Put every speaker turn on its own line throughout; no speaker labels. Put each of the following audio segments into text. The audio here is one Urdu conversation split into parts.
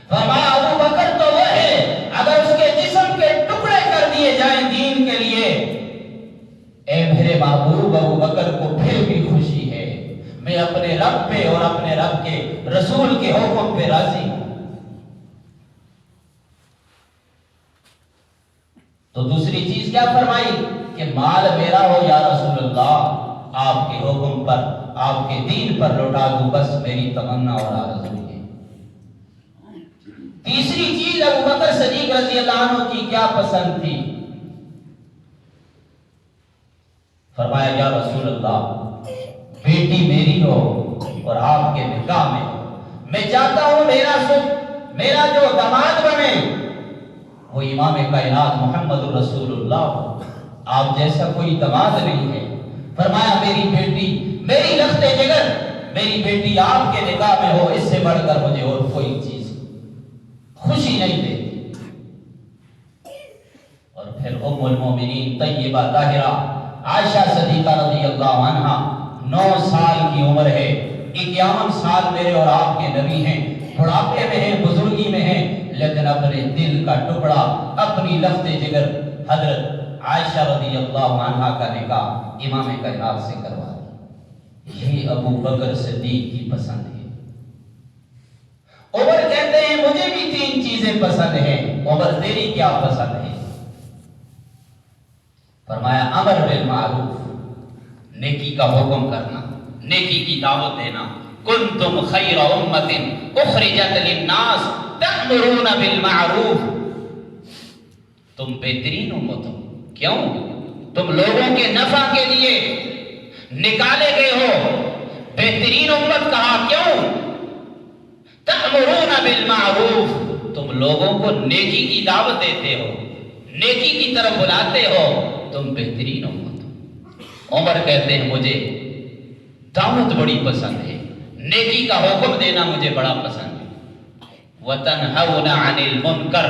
فرمایا ابو بکر تو وہ ہے اگر اس کے جسم کے ٹکڑے کر دیے جائیں دین کے لیے، اے میرے محبوب ابو بکر کو پھر بھی خوشی ہے، میں اپنے رب پہ اور اپنے رب کے رسول کے حکم پہ راضی ہوں۔ تو دوسری چیز کیا فرمائی کہ مال میرا ہو یا رسول اللہ، آپ کے حکم پر آپ کے دین پر لوٹا دوں، بس میری تمنا اور آرزو ہے۔ تیسری چیز ابو بکر صدیق رضی اللہ عنہ کی کیا پسند تھی؟ فرمایا یا رسول اللہ بیٹی میری ہو اور آپ کے نکاح میں ہو، میں چاہتا ہوں میرا جو داماد بنے وہ امام کائنات محمد رسول اللہ ہو، آپ جیسا کوئی داماد نہیں ہے۔ فرمایا میری بیٹی، میری لخت جگر، میری بیٹی آپ کے نکاح میں ہو، اس سے بڑھ کر مجھے اور کوئی چیز خوشی نہیں دیتی۔ اور پھر ام المومنین طیبہ طاہرہ عائشہ صدیقہ رضی اللہ عنہا 9 سال کی عمر ہے، 51 سال میرے اور آپ کے نبی ہیں، بڑھاپے میں ہیں، بزرگی میں ہیں، لیکن اپنے دل کا ٹکڑا، اپنی لفظ جگر حضرت عائشہ رضی اللہ عنہا کا نکاح امام کائنات سے کروا دیا۔ یہ ابو بکر صدیق کی پسند ہے۔ عمر کہتے ہیں مجھے بھی 3 چیزیں پسند ہیں، عمر تیری کیا پسند ہے؟ فرمایا امر بالمعروف، نیکی کا حکم کرنا، نیکی کی دعوت دینا۔ کنتم خیر امت اخرجت للناس تأمرون بالمعروف، تم بہترین امت ہو، کیوں؟ تم لوگوں کے نفع کے لیے نکالے گئے ہو، بہترین امت کہا، کیوں؟ تأمرون بالمعروف، تم لوگوں کو نیکی کی دعوت دیتے ہو، نیکی کی طرف بلاتے ہو، تم بہترین امت ہو۔ عمر کہتے ہیں مجھے دعوت بڑی پسند ہے، نیکی کا حکم دینا مجھے بڑا پسند ہے۔ وَتَنْهَوْنَ عَنِ الْمُنْكَرِ،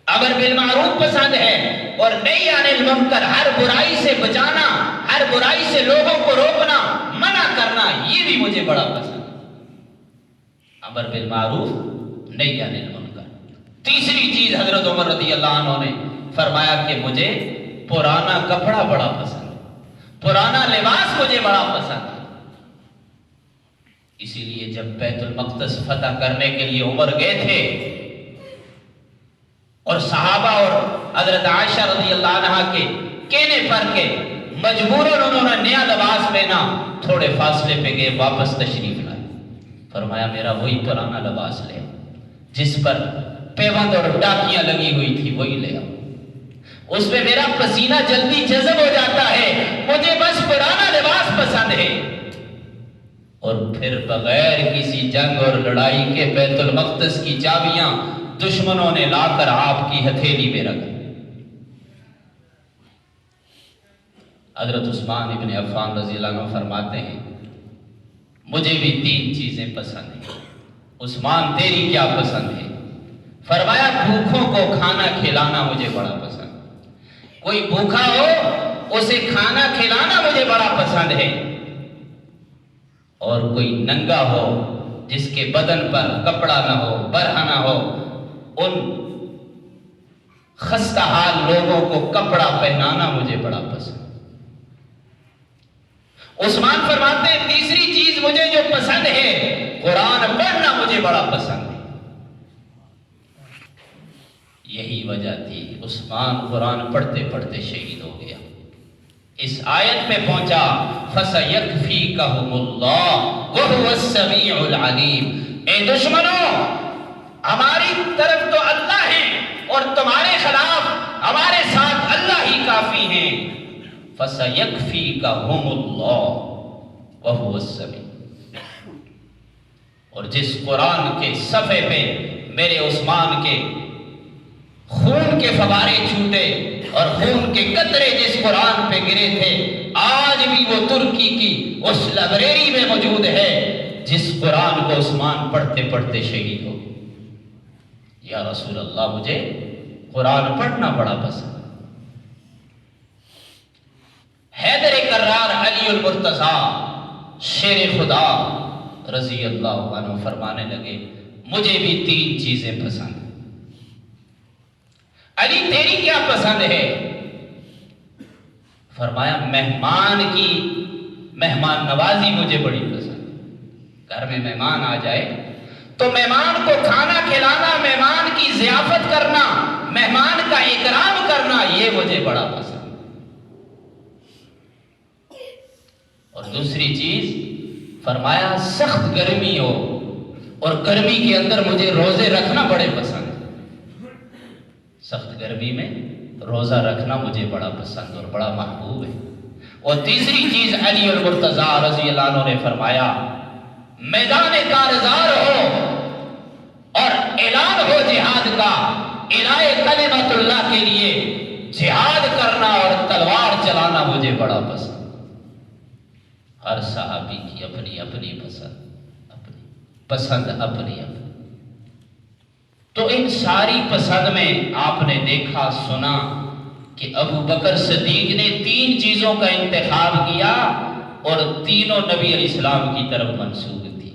امر بالمعروف پسند ہے اور نہی عن المنکر، ہر برائی سے بچانا، ہر برائی سے لوگوں کو روکنا، منع کرنا، یہ بھی مجھے بڑا پسند ہے۔ امر بالمعروف، نہی عن المنکر۔ تیسری چیز حضرت عمر رضی اللہ عنہ نے فرمایا کہ مجھے پرانا کپڑا بڑا پسند ہے، پرانا لباس مجھے بڑا پسند ہے۔ اسی لیے جب بیت المقدس فتح کرنے کے لیے عمر گئے تھے اور صحابہ اور حضرت عائشہ رضی اللہ عنہا کے کہنے پر کے مجبوراً انہوں نے نیا لباس پہنا، تھوڑے فاصلے پہ گئے، واپس تشریف لائے۔ فرمایا میرا وہی پرانا لباس لے آؤ، جس پر پیوند اور ٹاکیاں لگی ہوئی تھی وہی لے آؤ، اس میں میرا پسینہ جلدی جذب ہو جاتا ہے، مجھے بس پرانا لباس پسند ہے۔ اور پھر بغیر کسی جنگ اور لڑائی کے بیت المقدس کی چابیاں دشمنوں نے لا کر آپ کی ہتھیلی میں رکھ دی۔ حضرت عثمان ابن عفان رضی اللہ عنہ فرماتے ہیں مجھے بھی 3 چیزیں پسند ہیں۔ عثمان تیری کیا پسند ہے؟ فرمایا بھوکھوں کو کھانا کھلانا مجھے بڑا پسند ہے، کوئی بھوکا ہو اسے کھانا کھلانا مجھے بڑا پسند ہے، اور کوئی ننگا ہو جس کے بدن پر کپڑا نہ ہو، برہ نہ ہو، ان خستہ حال لوگوں کو کپڑا پہنانا مجھے بڑا پسند۔ عثمان فرماتے ہیں تیسری چیز مجھے جو پسند ہے قرآن پڑھنا مجھے بڑا پسند ہے۔ یہی وجہ تھی عثمان قرآن پڑھتے پڑھتے شہید ہو گیا۔ اس آیت پہ پہنچا فَسَيَكْفِيكَهُمُ اللَّهُ وَهُوَ السَّمِيعُ الْعَلِيمُ، اے دشمنوں ہماری طرف تو اللہ ہے اور تمہارے خلاف ہمارے ساتھ اللہ ہی کافی ہیں۔ فَسَيَكْفِيكَهُمُ اللَّهُ وَهُوَ السَّمِيعُ، اور جس قرآن کے صفحے پہ میرے عثمان کے خون کے فوارے چھوٹے اور خون کے قطرے جس قرآن پہ گرے تھے، آج بھی وہ ترکی کی اس لائبریری میں موجود ہے جس قرآن کو عثمان پڑھتے پڑھتے شہید ہو گئے۔ یا رسول اللہ مجھے قرآن پڑھنا بڑا پسند۔ حیدر کرار علی المرتضیٰ شیر خدا رضی اللہ عنہ فرمانے لگے مجھے بھی 3 چیزیں پسند ہیں۔ علی تیری کیا پسند ہے؟ فرمایا مہمان نوازی مجھے بڑی پسند ہے۔ گھر میں مہمان آ جائے تو مہمان کو کھانا کھلانا، مہمان کی ضیافت کرنا، مہمان کا اکرام کرنا، یہ مجھے بڑا پسند ہے۔ اور دوسری چیز فرمایا سخت گرمی ہو اور گرمی کے اندر مجھے روزے رکھنا بڑے پسند ہے۔ سخت گرمی میں روزہ رکھنا مجھے بڑا پسند اور بڑا محبوب ہے۔ اور تیسری چیز علی المرتضیٰ رضی اللہ عنہ نے فرمایا میدان کارزار ہو اور اعلان ہو جہاد کا، الہی کلمت اللہ کے لیے جہاد کرنا اور تلوار چلانا مجھے بڑا پسند۔ ہر صحابی کی اپنی اپنی پسند اپنی۔ تو ان ساری پسند میں آپ نے دیکھا سنا کہ ابو بکر صدیق نے 3 چیزوں کا انتخاب کیا اور تینوں نبی علیہ السلام کی طرف منسوب تھی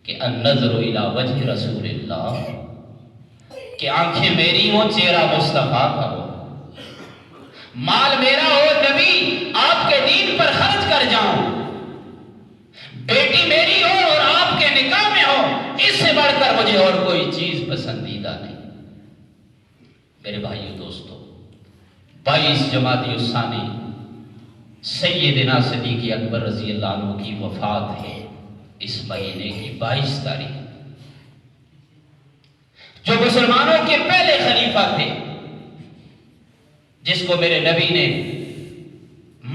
کہ النظر الی وجہ رسول اللہ، کہ آنکھیں میری ہو، چہرہ مصطفیٰ کا ہو، مال میرا ہو، نبی آپ کے دین پر خرچ کر جاؤں، بیٹی میری ہو اور آپ کے نکاح میں ہو، اس سے بڑھ کر مجھے اور کوئی چیز پسندیدہ نہیں۔ میرے بھائیو دوستو، 22 جمادی الثانی سیدنا صدیق اکبر رضی اللہ عنہ کی وفات ہے اس مہینے کی 22 تاریخ، جو مسلمانوں کے پہلے خلیفہ تھے، جس کو میرے نبی نے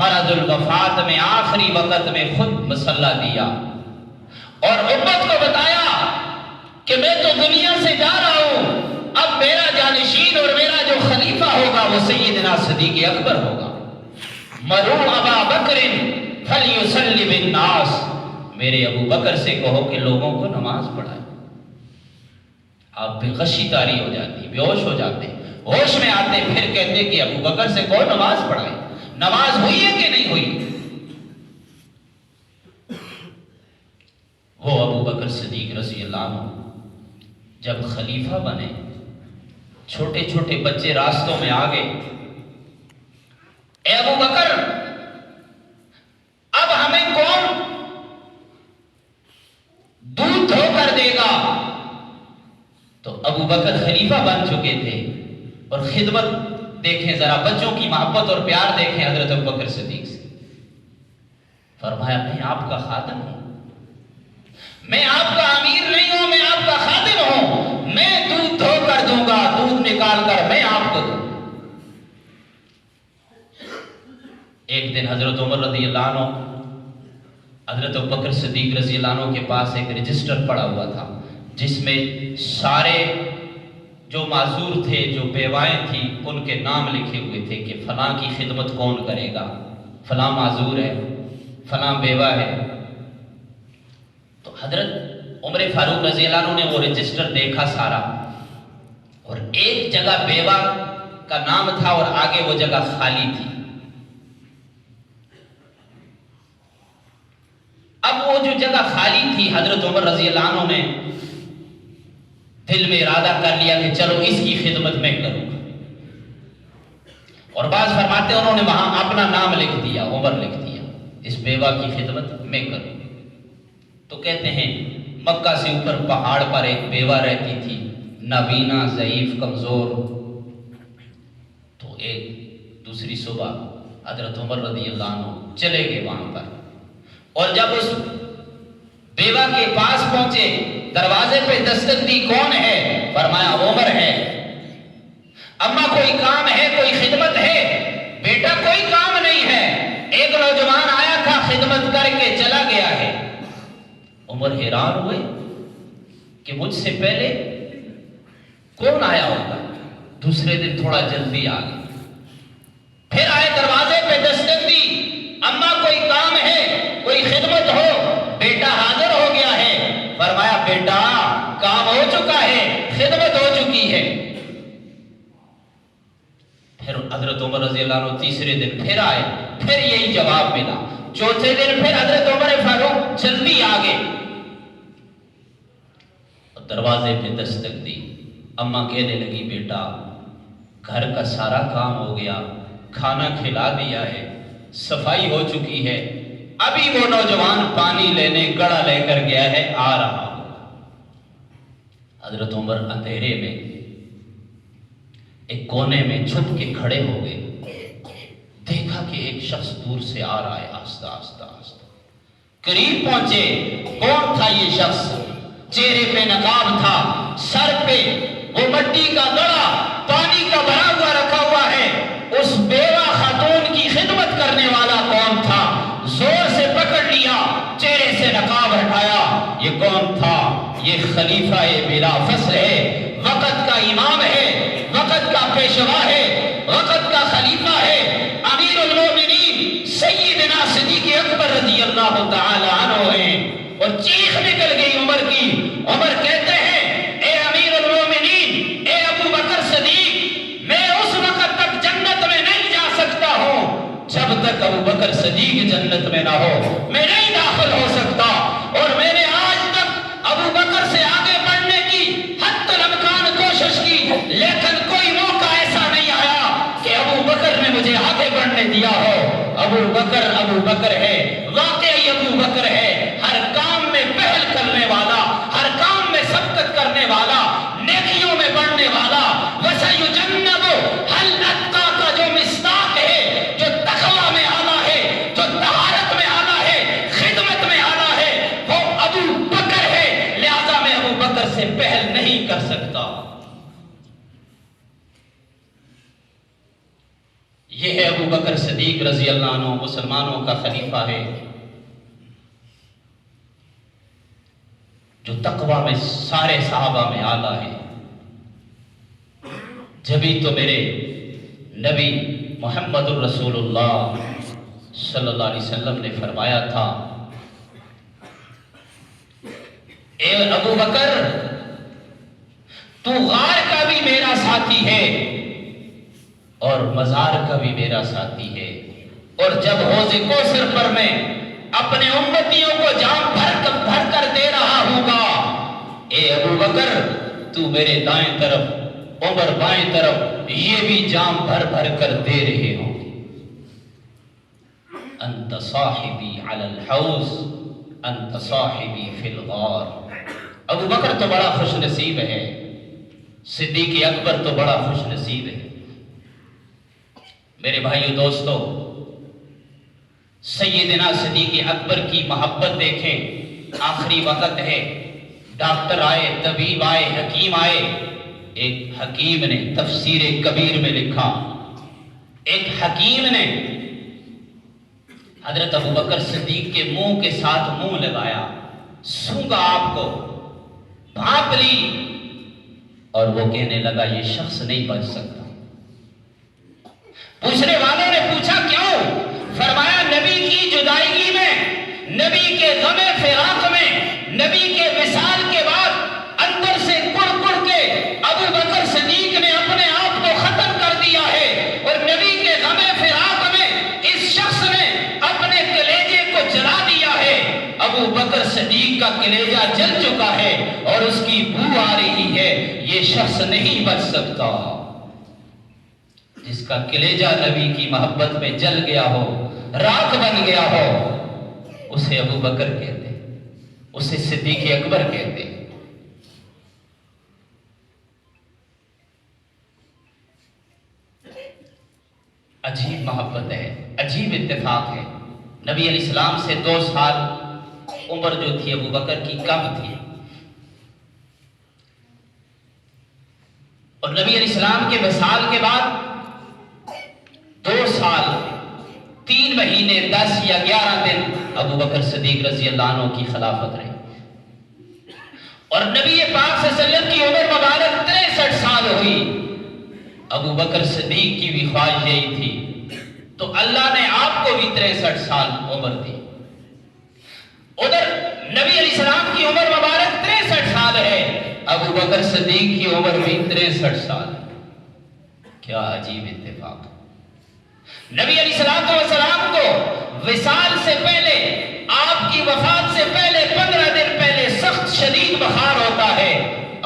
مرض الوفات میں آخری وقت میں خود مصلح دیا اور امت کو بتایا کہ میں تو دنیا سے جا رہا ہوں، اب میرا جانشین اور میرا جو خلیفہ ہوگا وہ سیدنا صدیق اکبر ہوگا۔ مرو ابا بکر فلیصلی بالناس، میرے ابو بکر سے کہو کہ لوگوں کو نماز پڑھائے۔ آپ بے غشی طاری ہو جاتی، بے ہوش ہو جاتے، ہوش میں آتے پھر کہتے کہ ابو بکر سے کہو نماز پڑھائے۔ نماز ہوئی ہے کہ نہیں ہوئی؟ وہ ابو بکر صدیق رضی اللہ عنہ جب خلیفہ بنے، چھوٹے چھوٹے بچے راستوں میں آ گئے، اے ابو بکر اب ہمیں کون دودھ دھو کر دے گا؟ تو ابو بکر خلیفہ بن چکے تھے اور خدمت دیکھیں ذرا، بچوں کی محبت اور پیار دیکھیں حضرت ابو بکر صدیق سے۔ فرمایا میں آپ کا خادم ہوں، میں آپ کا امیر نہیں ہوں، میں آپ کا خادم ہوں، میں دودھ دھو کر دوں گا، دودھ نکال کر میں آپ کو دوں۔ ایک دن حضرت عمر رضی اللہ عنہ حضرت ابو بکر صدیق رضی اللہ عنہ کے پاس ایک رجسٹر پڑا ہوا تھا جس میں سارے جو معذور تھے، جو بیوائیں تھیں، ان کے نام لکھے ہوئے تھے کہ فلاں کی خدمت کون کرے گا، فلاں معذور ہے، فلاں بیوہ ہے۔ تو حضرت عمر فاروق رضی اللہ عنہ نے وہ رجسٹر دیکھا سارا، اور ایک جگہ بیوہ کا نام تھا اور آگے وہ جگہ خالی تھی۔ اب وہ جو جگہ خالی تھی، حضرت عمر رضی اللہ عنہ نے دل میں ارادہ کر لیا کہ چلو اس کی خدمت میں کروں گا، اور بعض فرماتے انہوں نے وہاں اپنا نام لکھ دیا، عمر لکھ دیا، اس بیوہ کی خدمت میں کروں۔ تو کہتے ہیں مکہ سے اوپر پہاڑ پر ایک بیوہ رہتی تھی، نابینا، ضعیف، کمزور۔ تو ایک دوسری صبح حضرت عمر رضی اللہ عنہ چلے گئے وہاں پر، اور جب اس بیوہ کے پاس پہنچے، دروازے پہ دستک دی، کون ہے؟ فرمایا عمر ہے۔ اماں کوئی کام ہے، کوئی خدمت ہے؟ بیٹا کوئی کام نہیں ہے، ایک نوجوان آیا تھا، خدمت کر کے چلا گیا ہے۔ عمر حیران ہوئے کہ مجھ سے پہلے کون آیا ہوگا۔ دوسرے دن تھوڑا جلدی آ گئے، پھر آئے، دروازے پہ دستک دی، اماں کوئی کام ہے، کوئی خدمت ہو؟ بیٹا حاضر ہو گیا ہے۔ فرمایا بیٹا کام ہو چکا ہے، خدمت ہو چکی ہے۔ پھر حضرت عمر رضی اللہ عنہ تیسرے دن پھر آئے، پھر یہی جواب ملا۔ چوتھے دن پھر حضرت عمر فاروق جلدی آ گئے۔ دروازے پہ دستک دی۔ اماں کہنے لگی بیٹا گھر کا سارا کام ہو گیا، کھانا کھلا دیا ہے، صفائی ہو چکی ہے، ابھی وہ نوجوان پانی لینے گڑا لے کر گیا ہے، آ رہا ہو۔ حضرت عمر اندھیرے میں ایک کونے میں چھپ کے کھڑے ہو گئے، دیکھا کہ ایک شخص دور سے آ رہا ہے، آہستہ آہستہ آہستہ قریب پہنچے۔ کون تھا یہ شخص؟ چہرے پہ نقاب تھا، سر پہ وہ مٹی کا گڑا پانی کا بھرا ہوا رکھا ہوا ہے۔ اس بیوہ خاتون کی خدمت کرنے والا کون تھا؟ زور سے پکڑ لیا، چہرے سے نقاب ہٹایا۔ یہ کون تھا؟ یہ خلیفہ بلا فصل ہے، وقت کا امام ہے، وقت کا پیشوا ہے، وقت کا خلیفہ ہے، امیر المومنین سیدنا صدیق اکبر رضی اللہ تعالی عنہ ہیں۔ اور چیخ نکل گئی عمر کی۔ عمر کہتے ہیں اے امیر المومنین، اے ابو بکر صدیق، میں اس وقت تک جنت میں نہیں جا سکتا ہوں جب تک ابو بکر صدیق جنت میں نہ ہو، میں نہیں داخل ہو سکتا۔ اور میں نے آج تک ابو بکر سے آگے بڑھنے کی حتی الامکان کوشش کی، لیکن کوئی موقع ایسا نہیں آیا کہ ابو بکر نے مجھے آگے بڑھنے دیا ہو۔ ابو بکر ہے، واقعی ابو بکر ہے، ہر کام میں پہل کرنے والا، ہر کام میں سبقت کرنے والا، نیکیوں میں بڑھنے والا۔ وَسَيُجَنَّبُ الْأَتْقَى کا جو مصداق ہے، جو تقویٰ میں آنا ہے، جو طہارت میں آنا ہے، خدمت میں آنا ہے، وہ ابو بکر ہے۔ لہذا میں ابو بکر سے پہل نہیں کر سکتا۔ یہ ہے ابو بکر صدیق رضی اللہ عنہ، مسلمانوں کا خلیفہ ہے، جو تقویٰ میں سارے صحابہ میں اعلیٰ ہے۔ جبھی تو میرے نبی محمد الرسول اللہ صلی اللہ علیہ وسلم نے فرمایا تھا اے ابو بکر تو غار کا بھی میرا ساتھی ہے اور مزار کا بھی میرا ساتھی ہے، اور جب حوض کوثر پر میں اپنے امتیوں کو جام بھر کر دے رہا ہوں گا، اے ابو بکر تو میرے دائیں طرف، عمر بائیں طرف، یہ بھی جام بھر کر دے رہے ہوں گے۔ انت صاحبی علی الحوض انت صاحبی فی الغار۔ ابو بکر تو بڑا خوش نصیب ہے، صدیق اکبر تو بڑا خوش نصیب ہے۔ میرے بھائیو دوستو، سیدنا صدیق اکبر کی محبت دیکھیں۔ آخری وقت ہے، ڈاکٹر آئے، طبیب آئے، حکیم آئے۔ ایک حکیم نے تفسیر کبیر میں لکھا، ایک حکیم نے حضرت ابو بکر صدیق کے منہ کے ساتھ منہ لگایا، سونگا آپ کو، بھانپ لی، اور وہ کہنے لگا یہ شخص نہیں بچ سکتا۔ پوچھنے والوں نے پوچھا کیوں؟ فرمایا نبی کی جدائیگی میں، نبی کے غم فراق میں، نبی کے وصال کے بعد اندر سے کڑ کے ابو بکر صدیق نے اپنے آپ کو ختم کر دیا ہے، اور نبی کے غم فراق میں اس شخص نے اپنے کلیجے کو جلا دیا ہے۔ ابو بکر صدیق کا کلیجہ جل چکا ہے اور اس کی بو آ رہی ہے، یہ شخص نہیں بچ سکتا۔ جس کا کلیجہ نبی کی محبت میں جل گیا ہو، راکھ بن گیا ہو، اسے ابو بکر کہتے، اسے صدیق اکبر کہتے۔ عجیب محبت ہے، عجیب اتفاق ہے۔ نبی علیہ السلام سے 2 سال عمر جو تھی ابو بکر کی کم تھی، اور نبی علیہ السلام کے وصال کے بعد 2 سال 3 مہینے 10 یا 11 دن ابو بکر صدیق رضی اللہ عنہ کی خلافت رہی، اور نبی پاک صلی اللہ علیہ وسلم کی عمر مبارک 63 سال ہوئی۔ ابو بکر صدیق کی بھی خواہش یہی تھی، تو اللہ نے آپ کو بھی 63 سال عمر دی۔ ادھر نبی علیہ السلام کی عمر مبارک 63 سال ہے، ابو بکر صدیق کی عمر بھی 63 سال ہے۔ کیا عجیب اتفاق۔ نبی علیہ السلام کو وصال سے پہلے، آپ کی وفات سے پہلے 15 دن پہلے سخت شدید بخار ہوتا ہے،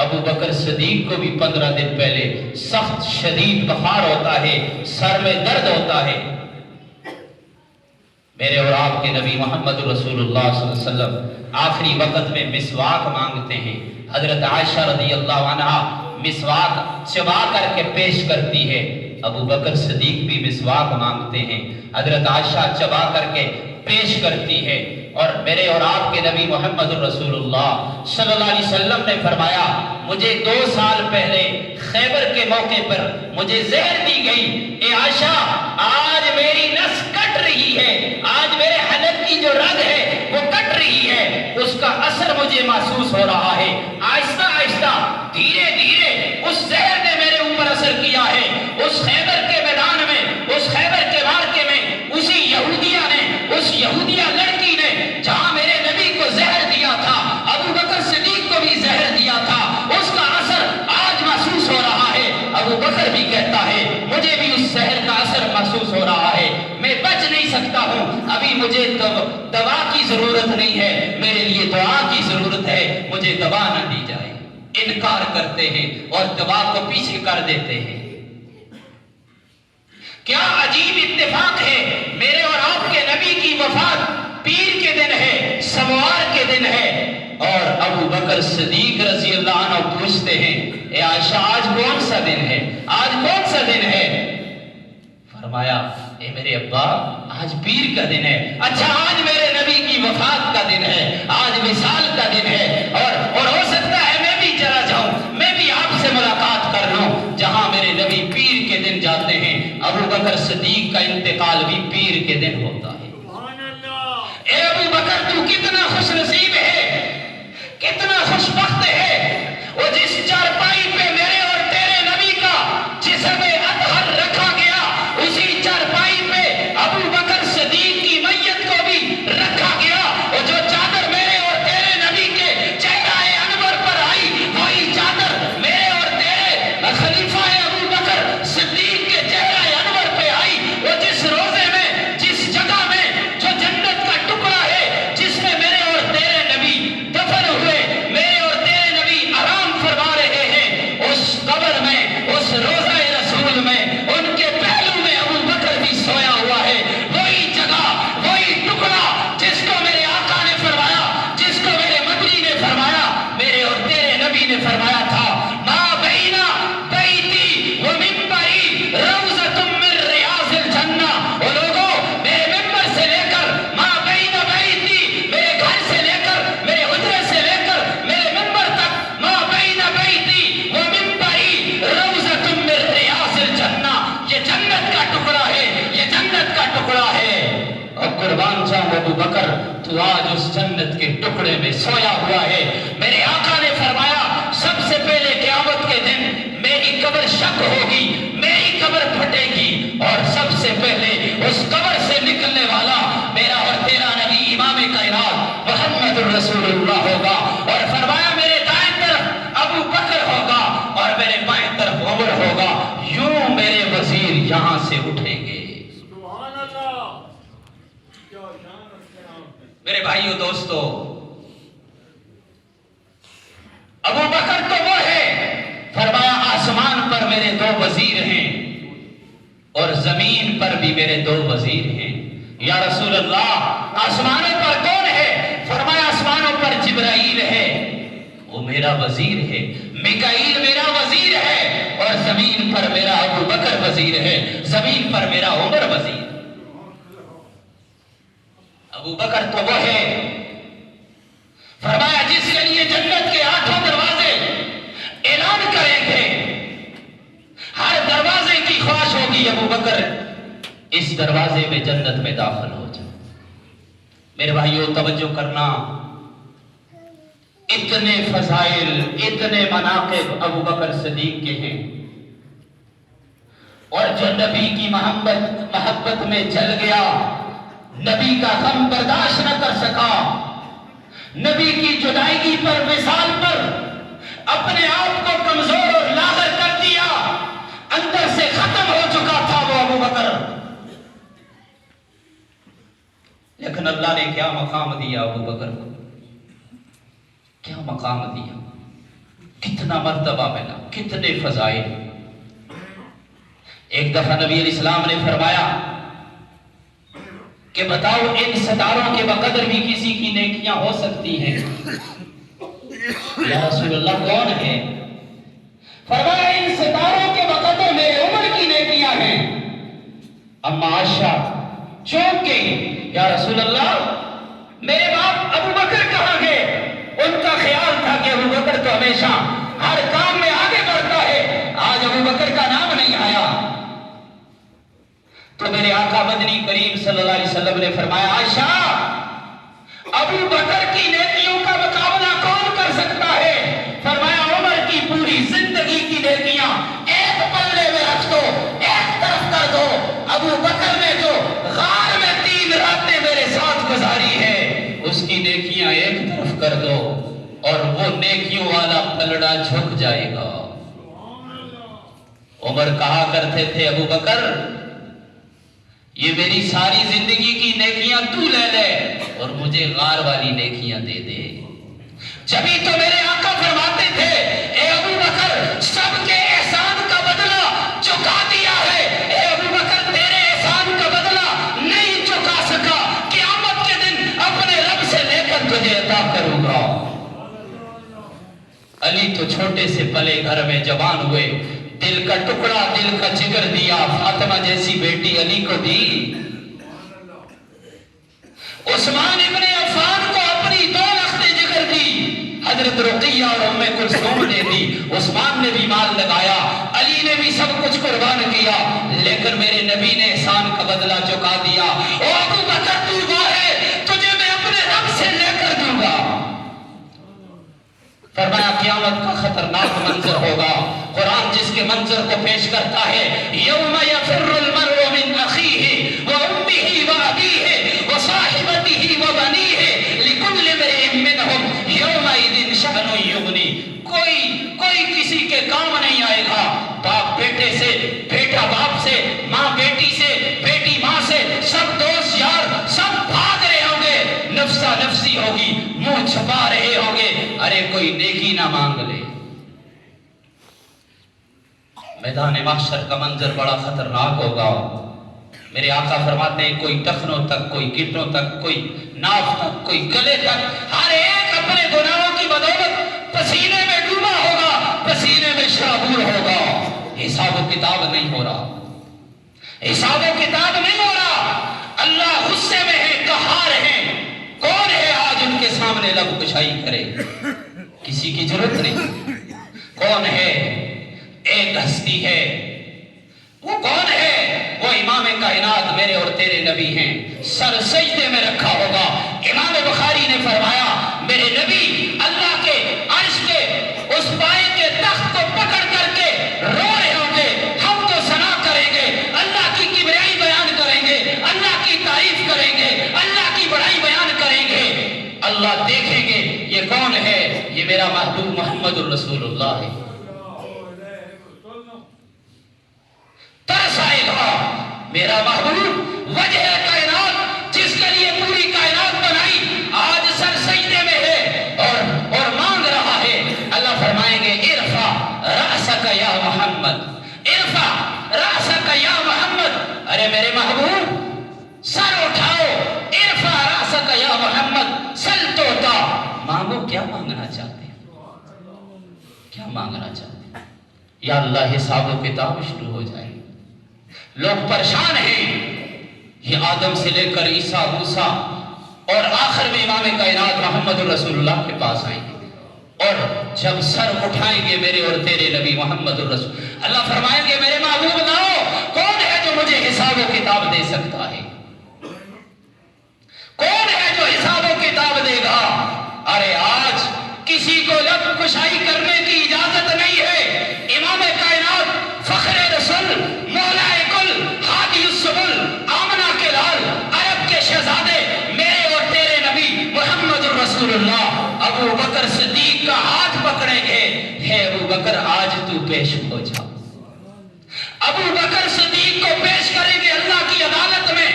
ابو بکر صدیق کو بھی 15 دن پہلے سخت شدید بخار ہوتا ہے، سر میں درد ہوتا ہے۔ میرے اور آپ کے نبی محمد رسول اللہ صلی اللہ علیہ وسلم آخری وقت میں مسواک مانگتے ہیں۔ حضرت عائشہ رضی اللہ عنہ مسواک چبا کر کے پیش کرتی ہے، ابو بکر صدیق بھی مسواک مانگتے ہیں، حضرت عائشہ چبا کر کے پیش کرتی ہے۔ اور میرے اور آپ کے نبی محمد رسول اللہ صلی اللہ علیہ وسلم نے فرمایا، مجھے 2 سال پہلے خیبر کے موقع پر مجھے زہر دی گئی، اے عائشہ آج میری نس کٹ رہی ہے، آج میرے حلق کی جو رگ ہے وہ کٹ رہی ہے، اس کا اثر مجھے محسوس ہو رہا ہے۔ آہستہ آہستہ دھیرے دھیرے اس زہر نے میرے اوپر اثر کیا ہے۔ اس خیبر کے میدان میں، اس خیبر کے مارکے میں اسی یہودیہ نے، اس یہودیہ لڑکی نے جہاں میرے نبی کو زہر دیا تھا، ابو بکر صدیق کو بھی زہر دیا تھا، اس کا اثر آج محسوس ہو رہا ہے۔ ابو بکر بھی کہتا ہے مجھے بھی اس زہر کا اثر محسوس ہو رہا ہے، میں بچ نہیں سکتا ہوں، ابھی مجھے دوا کی ضرورت نہیں ہے، میرے لیے دعا کی ضرورت ہے، مجھے دوا نہ دی جائے۔ انکار کرتے ہیں اور دوا کو پیچھے کر دیتے ہیں۔ کیا عجیب اتفاق ہے، میرے اور آپ کے نبی کی وفات پیر کے دن ہے، سموار کے دن ہے، اور ابو بکر صدیق رضی اللہ عنہ پوچھتے ہیں اے عائشہ آج کون سا دن ہے، آج کون سا دن ہے؟ فرمایا اے میرے ابا آج پیر کا دن ہے۔ اچھا آج میرے نبی کی وفات کا دن ہے، آج وصال کا دن ہے، اور ہو سکتا ہے میں بھی چلا جاؤں، میں بھی آپ سے ملاقات کر لوں۔ جہاں میرے نبی پیر کے دن جاتے ہیں، ابو بکر صدیق کا انتقال بھی پیر کے دن ہوتا ہے۔ اے ابو بکر تو کتنا خوش نصیب ہے، کتنا خوش بخت ہے، وہ جس چارپائی پہ میرے اور تیرے نبی کا جسم اطہر رکھا گیا، اسی چارپائی پہ ابو بکر صدیق کی میت کو بھی رکھا گیا، اور جو چادر میرے اور تیرے نبی کے چہرہ انور پر آئی، وہی چادر میرے اور تیرے خلیفہ ابو بکر صدیق کے چہرہ انور پہ آئی۔ وہ جس روزے میں، جس جگہ میں جو جنت کا ٹکڑا ہے، جس میں میرے اور تیرے نبی دفن ہوئے، میرے اور تیرے نبی آرام فرما رہے ہیں، اس قبر میں، اس روزہ رسول میں، ان کے پہلو میں ابو بکر بھی سویا ہوا ہے۔ وہی جگہ، وہی ٹکڑا جس کو میرے آقا نے فرمایا، جس کو میرے مدنی نے فرمایا، میرے اور تیرے نبی نے فرمایا تھا ما بین بیتی و منبری روضۃ من ریاض الجنہ۔ وہ لوگوں میرے ممبر سے لے کر، ما بین بیتی میرے گھر سے لے کر، میرے حجرے سے لے کر میرے ممبر تک، ما بین بیتی و منبری روضۃ من ریاض الجنہ، یہ جنت کا ٹکڑا ہے، یہ جنت کا ٹکڑا ہے۔ اور قربان جاؤں ابو بکر تو آج اس جنت کے ٹکڑے میں سویا ہوا ہے۔ میرے آقا نے فرمایا سب سے پہلے قیامت کے دن میری قبر شق ہوگی، میری قبر پھٹے گی، اور سب سے پہلے اس قبر سے نکلنے والا میرا اور تیرا نبی امام کائنات محمد رسول اللہ ہوگا۔ اور فرمایا میرے دائیں طرف ابو بکر ہوگا اور میرے بائیں طرف عمر ہوگا، یوں میرے وزیر یہاں سے اٹھیں گے۔ میرے بھائیو دوستو، ابو بکر تو وہ ہے، فرمایا آسمان پر میرے 2 وزیر ہیں اور زمین پر بھی میرے 2 وزیر ہیں۔ یا رسول اللہ آسمانوں پر کون ہے؟ فرمایا آسمانوں پر جبرائیل ہے، وہ میرا وزیر ہے، میکائیل میرا وزیر ہے، اور زمین پر میرا ابو بکر وزیر ہے، زمین پر میرا عمر وزیر۔ ابو بکر تو وہ ہے، فرمایا جس کے لیے جنت کے 8 دروازے اعلان کریں گے، ہر دروازے کی خواہش ہوگی ابو بکر اس دروازے میں جنت میں داخل ہو جائے۔ میرے بھائیوں توجہ کرنا، اتنے فضائل، اتنے مناقب ابو بکر صدیق کے ہیں، اور جو نبی کی محبت میں جل گیا، نبی کا غم برداشت نہ کر سکا، نبی کی جدائیگی پر، وصال پر اپنے آپ کو کمزور اور لاغر کر دیا، اندر سے ختم ہو چکا تھا وہ ابو بکر، لیکن اللہ نے کیا مقام دیا ابو بکر کو، کیا مقام دیا، کتنا مرتبہ ملا، کتنے فضائل۔ ایک دفعہ نبی علیہ السلام نے فرمایا کہ بتاؤ ان ستاروں کے بقدر بھی کسی کی نیکیاں ہو سکتی ہیں؟ یا رسول اللہ کون ہے؟ فرمایا ان ستاروں کے بقدر میرے عمر کی نیکیاں ہیں۔ اما عائشہ چونک گئی، یا رسول اللہ میرے باپ ابو بکر کہاں گئے؟ ان کا خیال تھا کہ ابو بکر تو ہمیشہ ہر کام میں آگے بڑھتا ہے، آج ابو بکر کا نام نہیں آیا۔ تو میرے آقا مدنی کریم صلی اللہ علیہ وسلم نے فرمایا عائشہ ابو بکر کی نیکیوں کا مقابلہ کون کر سکتا ہے؟ فرمایا عمر کی پوری زندگی کی نیکیاں ایک پلے میں رکھ دو، ایک طرف کر دو۔ ابو بکر نے جو غار میں 3 راتیں میرے ساتھ گزاری ہے اس کی نیکیاں ایک طرف کر دو اور وہ نیکیوں والا پلڑا جھک جائے گا۔ عمر کہا کرتے تھے ابو بکر یہ میری ساری زندگی کی نیکیاں تو لے لے اور مجھے غار والی نیکیاں دے دے۔ جبھی تو میرے آقا فرماتے تھے اے ابو بکر سب کے احسان کا بدلہ چکا دیا ہے، اے ابو بکر تیرے احسان کا بدلہ نہیں چکا سکا، قیامت کے دن اپنے رب سے لے کر تجھے عطا کروں گا۔ علی تو چھوٹے سے پلے گھر میں جوان ہوئے، دل کا ٹکڑا دل کا جگر دیا، فاطمہ جیسی بیٹی علی کو دی۔ عثمان ابن عفان کو اپنی 2 لخت جگر دی، حضرت رقیہ اور ام کلثوم نے دی۔ عثمان نے بھی مال لگایا، علی نے بھی سب کچھ قربان کیا، لیکن میرے نبی نے احسان کا بدلہ چکا دیا۔ او ابو بکر تو وہ ہے تجھے میں اپنے رب سے لے کر دوں گا۔ فرمایا قیامت کا خطرناک منظر ہوگا، قرآن جس کے منظر کو پیش کرتا ہے یوم یفر المرء من اخیہ وامہ وابیہ وصاحبتہ وبنیہ لکل امرئ منہم یومئذ شأن یغنی۔ کوئی کسی کے کام نہیں آئے گا، باپ بیٹے سے، بیٹا باپ سے، ماں بیٹی سے، بیٹی ماں سے، سب دوست یار سب بھاگ رہے ہوں گے، نفسا نفسی ہوگی، منہ چھپا رہے ہوں گے، ارے کوئی نیکی نہ مانگ لے۔ میدان محشر کا منظر بڑا خطرناک ہوگا۔ میرے آقا فرماتے ہیں کوئی ٹخنوں تک، کوئی گٹوں تک، کوئی ناف تک، کوئی گلے تک، ہر ایک اپنے گناہوں کی بدولت پسینے میں ڈوبا ہوگا، پسینے میں شرابور ہوگا۔ حساب و کتاب نہیں ہو رہا، حساب و کتاب نہیں ہو رہا۔ اللہ غصے میں ہے، قہار ہے، کون ہے آج ان کے سامنے لب کشائی کرے؟ کسی کی ضرورت نہیں۔ کون ہے؟ ایک ہستی ہے، وہ کون ہے؟ وہ امام کائنات میرے اور تیرے نبی ہیں، سر سجدے میں رکھا ہوگا۔ امام بخاری نے فرمایا میرے نبی اللہ کے عرش کے اس پائے کے تخت کو پکڑ کر کے رو رہے ہوں گے، ہم تو ثنا کریں گے، اللہ کی کبریائی بیان کریں گے، اللہ کی تعریف کریں گے، اللہ کی بڑائی بیان کریں گے۔ اللہ دیکھیں گے یہ کون ہے؟ یہ میرا محبوب محمد الرسول اللہ ہے۔ ترس آئے گا میرا محبوب وجہ کائنات جس کے لیے پوری کائنات بنائی آج سر سجدے میں ہے اور مانگ رہا ہے۔ اللہ فرمائیں گے ارفع رأسک یا محمد، ارفع رأسک یا محمد، ارے میرے محبوب سر اٹھاؤ، ارفع رأسک یا محمد سل توتا، مانگو کیا مانگنا چاہتے ہیں، کیا مانگنا چاہتے ہیں؟ یا اللہ حساب و کتاب شروع ہو جائے، لوگ پریشان ہیں، یہ آدم سے لے کر عیسیٰ موسیٰ اور آخر میں امام کائنات محمد الرسول اللہ کے پاس آئیں گے، اور جب سر اٹھائیں گے میرے اور تیرے نبی محمد الرسول، اللہ فرمائیں گے میرے محبوب لاؤ، کون ہے جو مجھے حساب و کتاب دے سکتا ہے؟ کون ہے جو حساب و کتاب دے گا؟ ارے آج کسی کو لب کشائی کرنے کی اجازت نہیں ہے۔ امام کائنات فخر رسول مولا کل ہادی السبل آمنہ کے لال عرب کے شہزادے میرے اور تیرے نبی محمد الرسول اللہ ابو بکر صدیق کا ہاتھ پکڑیں گے، ہے ابو بکر آج تو پیش ہو جا۔ ابو بکر صدیق کو پیش کریں گے اللہ کی عدالت میں،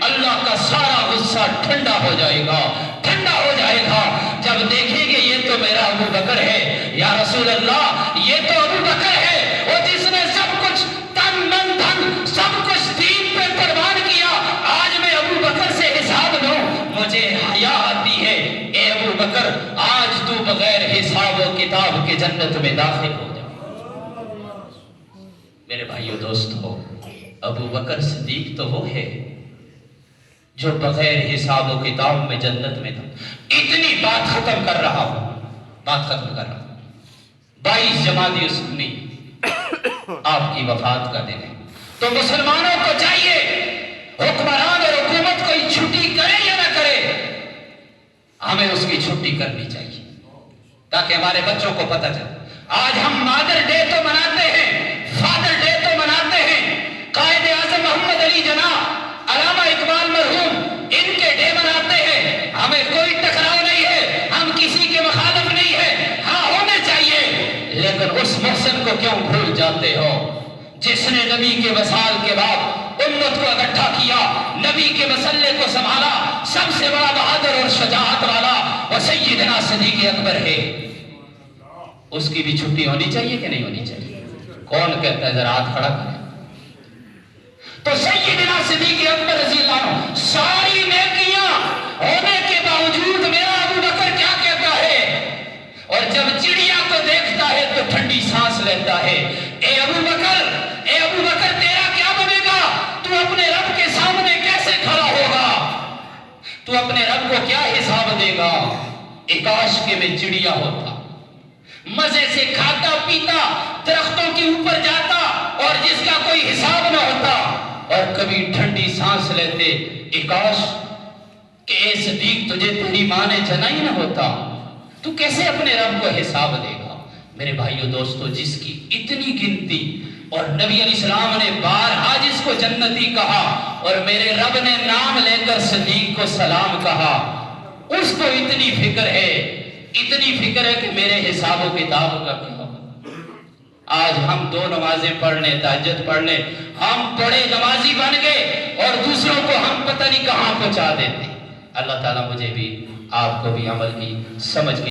اللہ کا سارا غصہ ٹھنڈا ہو جائے گا، ٹھنڈا ہو جائے گا۔ جب دیکھیں گے یہ تو میرا ابو بکر ہے، یا رسول اللہ یہ تو ابو بکر ہے وہ جس نے سب کچھ تن من دھن سب کچھ دین پہ قربان کیا، آج میں ابو بکر سے حساب لوں مجھے حیا آتی ہے۔ اے ابو بکر آج تو بغیر حساب و کتاب کے جنت میں داخل ہو جا۔ میرے بھائیو دوستو، ابو بکر صدیق تو وہ ہے جو بغیر حساب و کتاب میں جنت میں تھا۔ اتنی بات ختم کر رہا ہوں، بات ختم کر رہا ہوں۔ 22 جمادی الثانی آپ کی وفات کا دن ہے، تو مسلمانوں کو چاہیے حکمران اور حکومت کوئی چھٹی کرے یا نہ کرے، ہمیں اس کی چھٹی کرنی چاہیے تاکہ ہمارے بچوں کو پتہ چلے۔ آج ہم مادر ڈے تو مناتے ہیں، فادر ڈے تو مناتے ہیں، قائد اعظم محمد علی جناح، علامہ اقبال مرحوم، ان کے ڈے مناتے ہیں، ہمیں کوئی ٹکراؤ نہیں ہے، ہم کسی کے مخالف نہیں ہے، ہاں ہونے چاہیے، لیکن اس محسن کو کیوں بھول جاتے ہو جس نے نبی کے وصال کے بعد امت کو اکٹھا کیا، نبی کے مسلے کو سنبھالا، سب سے بڑا بہادر اور شجاعت والا وہ سیدنا صدیق اکبر ہے۔ اس کی بھی چھٹی ہونی چاہیے کہ نہیں ہونی چاہیے؟ کون کہتا ہے؟ ذرا ہاتھ کھڑا کریں۔ تو سیدنا صدیق اکبر رضی اللہ عنہ ساری نیکیاں ہونے کے باوجود میرا ابو بکر کیا کہتا ہے؟ اور جب چڑیا کو دیکھتا ہے تو ٹھنڈی سانس لیتا ہے، اے ابو بکر تیرا کیا بنے گا؟ تو اپنے رب کے سامنے کیسے کھڑا ہوگا؟ تو اپنے رب کو کیا حساب دے گا؟ کاش کے میں چڑیا ہوتا، مزے سے کھاتا پیتا، درختوں کے اوپر جاتا اور جس کا کوئی حساب نہ ہوتا، اور کبھی ٹھنڈی سانس لیتے، کاش کہ اے صدیق تجھے تیری ماں نے جنا ہی نہ ہوتا، تو کیسے اپنے رب کو حساب دے گا؟ میرے بھائیو دوستو، جس کی اتنی گنتی اور نبی علیہ السلام نے بارہا جس کو جنتی کہا اور میرے رب نے نام لے کر صدیق کو سلام کہا، اس کو اتنی فکر ہے کہ میرے حساب و کتاب کا کیا ہوگا؟ آج ہم 2 نمازیں پڑھنے، تہجد پڑھنے، ہم بڑے نمازی بن گئے اور دوسروں کو ہم پتہ نہیں کہاں پہنچا دیتے۔ اللہ تعالیٰ مجھے بھی آپ کو بھی عمل کی سمجھ کی